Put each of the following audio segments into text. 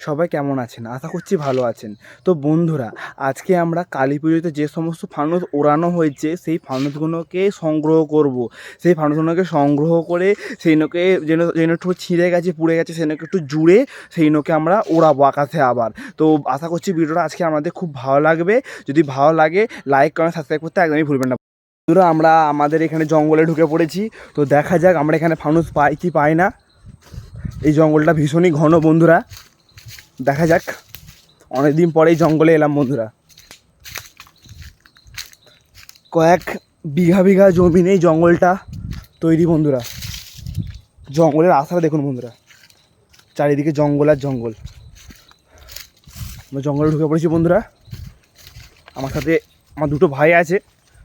সবাই কেমন আছেন? আশা করছি ভালো আছেন। তো বন্ধুরা, আজকে আমরা কালী পুজোতে যে সমস্ত ফানুস ওড়ানো হয়েছে সেই ফানুসগুলোকে সংগ্রহ করব। সেই ফানুসগুলোকে সংগ্রহ করে সেইগুলোকে যেন একটু ছিঁড়ে গেছে, পুড়ে গেছে, সেইগুলোকে একটু জুড়ে সেইগুলোকে আমরা ওড়াবো আকাশে আবার। তো আশা করছি ভিডিওটা আজকে আমাদের খুব ভালো লাগবে। যদি ভালো লাগে লাইক, কমেন্ট, সাবস্ক্রাইব করতে একদমই ভুলবেন না। বন্ধুরা, আমরা আমাদের এখানে জঙ্গলে ঢুকে পড়েছি। তো দেখা যাক আমরা এখানে ফানুস পাই কি পাই না। এই জঙ্গলটা ভীষণই ঘন বন্ধুরা, দেখা যাক। অনেকদিন পরেই জঙ্গলে এলাম বন্ধুরা। কয়েক বিঘা বিঘা জমি নেই জঙ্গলটা তৈরি বন্ধুরা। জঙ্গলের আশাটা দেখুন বন্ধুরা, চারিদিকে জঙ্গল আর জঙ্গল। আমরা জঙ্গলে ঢুকে পড়েছি বন্ধুরা। আমার সাথে আমার দুটো ভাই আছে,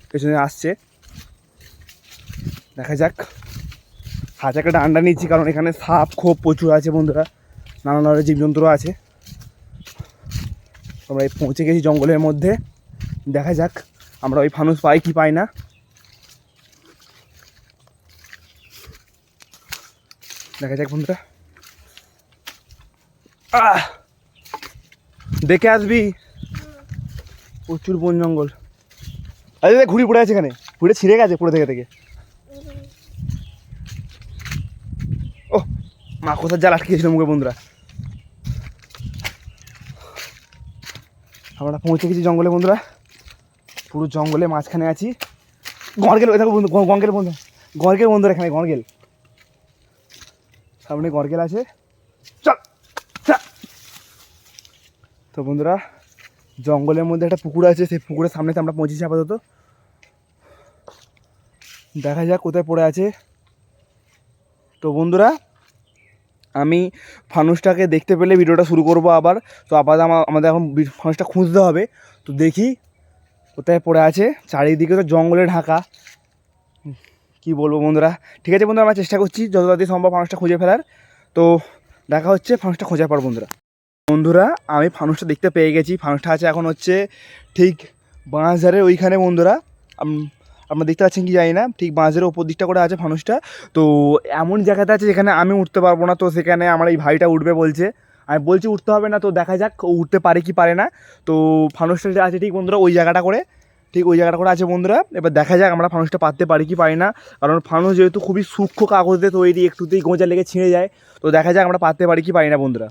পেছনে আসছে। দেখা যাক। হাতে একটা ডান্ডা নিচ্ছি, কারণ এখানে সাপ খোপ প্রচুর আছে বন্ধুরা, নানা ধরনের জীবজন্তুও আছে। আমরা পৌঁছে গেছি জঙ্গলের মধ্যে। দেখা যাক আমরা ওই ফানুস পাই কি পাই না। দেখা যাক বন্ধুরা। দেখে আসবি, প্রচুর বন জঙ্গল। আরে ঘুড়ি পড়ে আছে, এখানে ঘুড়ে ছিঁড়ে গেছে পড়ে থেকে থেকে। ও মা, কোথায় জাল আটকে গেছিল মুখে বন্ধুরা। আমরা পৌঁছে গেছি জঙ্গলে বন্ধুরা, পুরো জঙ্গলে মাঝখানে আছি। গড়গেল দেখো বন্ধু, গঙ্গেল বন্ধু, গড়গেল বন্ধুরা, এখানে গড়গেল, সামনে গড়গেল আছে। চল চল। তো বন্ধুরা, জঙ্গলের মধ্যে একটা পুকুর আছে, সেই পুকুরের সামনেতে আমরা পৌঁছেছি আপাতত। দেখা যাক কোথায় পড়ে আছে। তো বন্ধুরা, আমি ফানুসটাকে দেখতে পেলে ভিডিওটা শুরু করব আবার। তো আপাতত আমাদের এখন ফানুসটা খুঁজতে হবে। তো দেখি কোথায় পড়ে আছে। চারিদিকে তো জঙ্গলে ঢাকা, কি বলবো বন্ধুরা। ঠিক আছে বন্ধুরা, আমরা চেষ্টা করছি যত তাড়াতাড়ি সম্ভব ফানুসটা খুঁজে ফেলার। তো দেখা হচ্ছে ফানুসটা খোঁজার পর বন্ধুরা। বন্ধুরা, আমি ফানুসটা দেখতে পেয়ে গেছি। ফানুসটা আছে এখন হচ্ছে ঠিক বাঁশঝাড়ের ওইখানে বন্ধুরা। আপনারা দেখতে পাচ্ছেন কি জানি না, ঠিক বাঁশঝাড়ের ওপর দিকটা করে আছে ফানুসটা। তো এমন জায়গাতে আছে যেখানে আমি উঠতে পারবো না। তো সেখানে আমার এই ভাইটা উঠবে বলছে। আমি বলছি উঠতে হবে না, তো দেখা যাক ও উঠতে পারে কি পারে না। তো ফানুসটা আছে ঠিক বন্ধুরা ওই জায়গাটা করে, ঠিক ওই জায়গাটা করে আছে বন্ধুরা। এবার দেখা যাক আমরা ফানুসটা পাততে পারি কি পারি না। কারণ ফানুস যেহেতু খুবই সূক্ষ্ম কাগজ দিয়ে তৈরি, একটুতেই গোঁজা লেগে ছিঁড়ে যায়। তো দেখা যাক আমরা পাততে পারি কি পারি না বন্ধুরা।